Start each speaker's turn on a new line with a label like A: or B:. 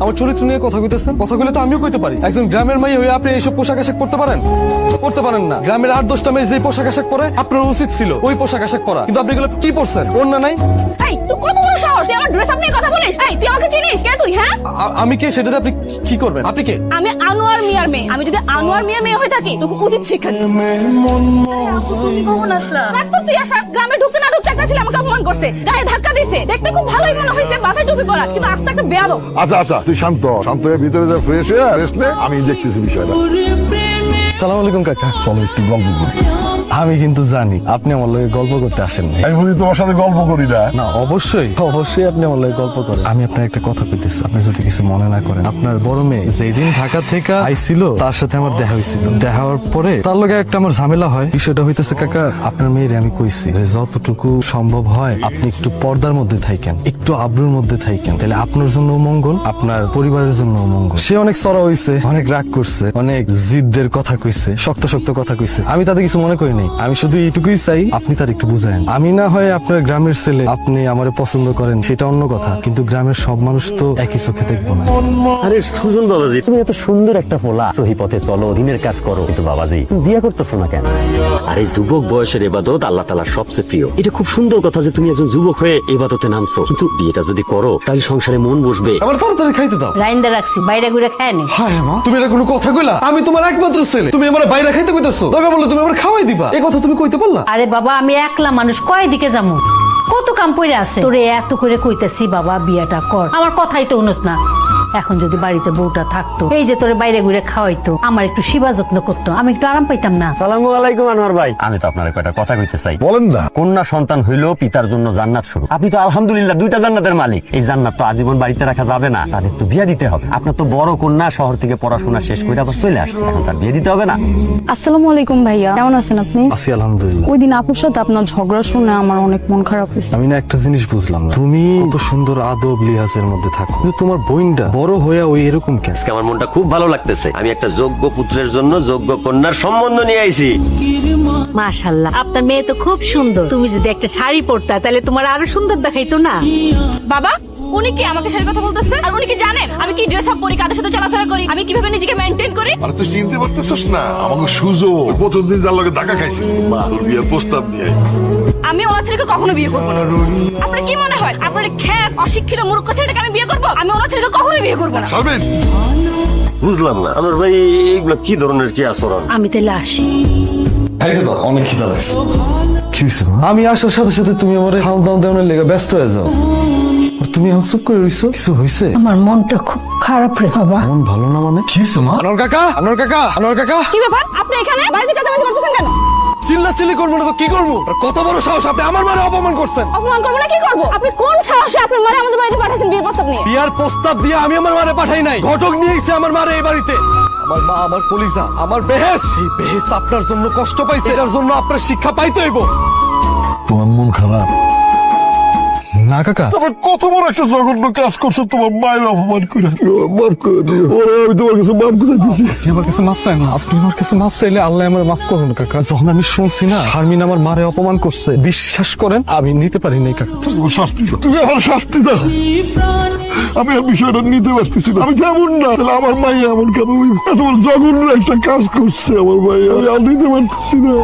A: আমার চরিত্র নিয়ে কথা কইতেছেন? কথা কইলে তো আমিও কইতে পারি। একজন গ্রামের মাইয়া হয়ে আপনি এইসব পোশাক আশাক পরতে পারেন? পড়তে পারেন না। গ্রামের 8-10টা মেয়ে যে পোশাক আশাক পরে আপনার উচিত ছিল ওই পোশাক আশাক পরা, কিন্তু আপনি এগুলো কি পরছেন? ওড়না নাই।
B: এই তুই কত বড় সাহস, তুই আমার ড্রেস আপ নিয়ে কথা বলিস? এই তুই আমাকে চিনিস? কে তুই? হ্যাঁ,
A: আমি কে সেটাতে আপনি কি করবেন? আপনি কে?
B: আমি আনোয়ার মিয়ার মেয়ে। আমি যদি আনোয়ার মিয়ার মেয়ে হয়ে থাকি তোকে উচিত শিক্ষা দিই। তুমি কখন আসলা? রাত তুই আসা গ্রামে ঢুকতে না ঢুকতে একটা ছেলে আমাকে অপমান করছে, গায়ে ধাক্কা দিয়েছে। দেখতে খুব ভালোই মনে হয়েছে, মাথায় টুপি পরা, কিন্তু আস্তে একটা বেয়াদব।
C: আচ্ছা তুই শান্ত হয়ে ভিতরে যা, ফ্রেশ হয়ে রেস্ট নে, আমি দেখতেছি বিষয়টা।
A: সালাম আলাইকুম কাকা।
C: চলো একটু গল্প করি।
A: আমি কিন্তু জানি আপনি আমার লগে গল্প করতে আসেন না।
C: আমি বুঝি তোমার সাথে গল্প করি না।
A: না, অবশ্যই আপনি আমার লগে গল্প করেন। আমি আপনার একটা কথা কইতেছি, আপনি যদি কিছু মনে না করেন। আপনার বড় মেয়ে যেদিন ঢাকা থেকে আইছিল তার সাথে আমার দেখা হয়েছিল। দেখা হওয়ার পরে তার লগে একটা আমার ঝামেলা হয়। বিষয়টা হইতেছে কাকা, আপনার মেয়েরে আমি কইছি যে যতটুকু সম্ভব হয় আপনি একটু পর্দার মধ্যে থাকেন, একটু আব্রুর মধ্যে থাকেন, তাহলে আপনার জন্য মঙ্গল, আপনার পরিবারের জন্য মঙ্গল। সে অনেক সরা হইছে, অনেক রাগ করছে, অনেক জিদ্দের কথা কইছে, শক্ত কথা কইছে। আমি তাতে কিছু মনে করি নাই। আমি শুধু এইটুকুই চাই আপনি তার একটু বুঝায়েন। আমি না হয় আপনার গ্রামের ছেলে, আপনি আমারে পছন্দ করেন সেটা অন্য কথা, কিন্তু গ্রামের সব মানুষ তো একই চোখে দেখবো না।
D: আরে সুজন বাবাজি, তুমি এত সুন্দর একটা পোলা, সহি পথে চলো, দিনের কাজ করো, কিন্তু বাবাজি তুমি বিয়ে করতেছো না কেন? আরে যুবক বয়সের ইবাদত আল্লাহ তাআলার সবচেয়ে প্রিয়। এটা খুব সুন্দর কথা যে তুমি একজন যুবক হয়ে ইবাদতে নামছো, কিন্তু বিয়েটা যদি করো তাহলে সংসারে মন বসবে।
A: আমার তাড়াতাড়ি খাইতে দাও।
B: রাইন্দা রাখছি, বাইরে ঘুরে খায় নি।
A: হায় মা, তুমি এটা কোনো কথা কইলা? আমি তোমার একমাত্র ছেলে, তুমি আমার বাইরে খাইতে কইতাছো? দরকার বললে তুমি আমার খাওয়াই দিবা, এই কথা তুমি কইতে পারলা?
E: আরে বাবা, আমি একলা মানুষ, কয় দিকে যাবো? কত কাম পড়ে আছে। তোরে এত করে কইতেছি বাবা বিয়াটা কর, আমার কথাই তো শুনস না। এখন যদি বাড়িতে বউটা থাকতো, এই যে তোরে বাইরে ঘুরে খাওয়াইতো, আমার একটু সেবা যত্ন করতো, আমি একটু আরাম পাইতাম না?
D: আসসালামু আলাইকুম আনোয়ার ভাই। আমি তো আপনার কয়টা কথা কইতে চাই।
C: বলেন না।
D: কন্যা সন্তান হইলেও পিতার জন্য জান্নাত শুরু। আপনি তো আলহামদুলিল্লাহ 2টা জান্নাতের মালিক। এই জান্নাত তো আজীবন বাড়িতে রাখা যাবে না, তাদের তো বিয়ে দিতে হবে। আপনার তো বড় কন্যা শহর থেকে পড়াশোনা শেষ করে আবার চলে আসছে, এখন তার বিয়ে দিতে হবে না?
F: আসসালামু আলাইকুম ভাইয়া, কেমন আছেন আপনি?
A: আছি আলহামদুলিল্লাহ।
F: ওই দিন আপুর সাথে আপনার ঝগড়া শুনে আমার অনেক মন খারাপ হয়েছে।
A: আমি না একটা জিনিস বুঝলাম না, তুমি কত সুন্দর আদব লিহাজের মধ্যে থাকো, কিন্তু তোমার বোনটা বড় হয়ে ওই এরকম কেন?
D: আজকে আমার মনটা খুব ভালো লাগতেছে। আমি একটা যোগ্য পুত্রের জন্য যোগ্য কন্যার সম্বন্ধ নিয়ে আইছি।
E: মাশাআল্লাহ, আপনার মেয়ে তো খুব সুন্দর। তুমি যদি একটা শাড়ি পরতা তাহলে তোমার আরো সুন্দর দেখাইতো না?
B: বাবা, উনি কি আমাকে সেই কথা বলতেছে? আর উনি কি জানেন আমি কি ড্রেস আপ পরি, কাদের সাথে চলাফেরা করি, আমি কিভাবে নিজেকে মেইনটেইন করি?
C: আর তুই চিনতে পারতেছিস না আমাকে সুজো প্রথমদিন যার লগে ধাক্কা খাইছি, মা তোর বিয়ের প্রস্তাব নিয়ে।
B: আমি ওনার ছেলেকে কখনো বিয়ে করবো না। আপনার কি মনে হয় আপনার খ্যাত অশিক্ষিত মূর্খ ছেলেটাকে আমি বিয়ে করবো? আমি ওনার ছেলেকে কখনোই বিয়ে করবো না।
C: সার্বিন,
D: বুঝলাম না আনোয়ার ভাই, এইগুলো কি ধরনের কি আচরণ?
E: আমি তাহলে আসি।
A: খাইতে দাও, অনেক খিদা লাগছে। কি হইছে? আমি আসার সাথে সাথে তুমি আমার খাওয়া দাওয়া দেওয়ার লেগে ব্যস্ত হয়ে যাও। আর তুমি এখন চুপ করে রইছো, কিছু হইছে?
E: আমার মনটা খুব খারাপ রে বাবা।
A: মন ভালো না মানে? কি হইছে মা? আনোয়ার কাকা।
B: কি ব্যাপার, আপনি এখানে বাড়িতে চেঁচামেচি করতেছেন কেন?
A: চিল্লাচিল্লি করবো না তো কি করবো? আর কত বড় সাহস, আপনি আমার মারে অপমান করছেন।
B: অপমান করবো না কি করবো? আপনি কোন সাহসে আপনার মারে আমাদের বাড়িতে পাঠাচ্ছেন বিয়ের প্রস্তাব নিয়ে?
A: বিয়ার প্রস্তাব দিয়ে আমি আমার মারে পাঠাই নাই, ঘটক নিয়ে এসে আমার মারে এই বাড়িতে। আমার মা, আমার কলিজা, আমার বেহেস, সেই বেহেস আপনার জন্য কষ্ট পাইছে, এটার জন্য আপনার শিক্ষা পাইতে হইব।
C: তোমার মন খারাপ?
A: না কাকা,
C: তবে কত বড় একটা জঘন্য কাজ করছো, তোমার মায়ের অপমান করে মাফ করে দিও। ওরে আমি তোমার কাছে মাফ করে দিচ্ছি।
A: আপনি আমার কাছে মাফ চাই না, আপনি আমার কাছে মাফ চাইলে আল্লাহ আমার মাফ করুন কাকা। যখন আমি শুনছি না শারমিন আমার মারে অপমান করছে, বিশ্বাস করেন আমি নিতে পারি নাই কাকা।
C: তুমি শাস্তি দাও, তুমি আমার শাস্তি দাও। আমি আর বিষয়টা নিতে পারতেছি না। আমি যেমন না, তাহলে আমার মাই এমন কেন? তোমার জঘন্য একটা কাজ করছে আমার মাই, আমি আর নিতে পারতেছি না।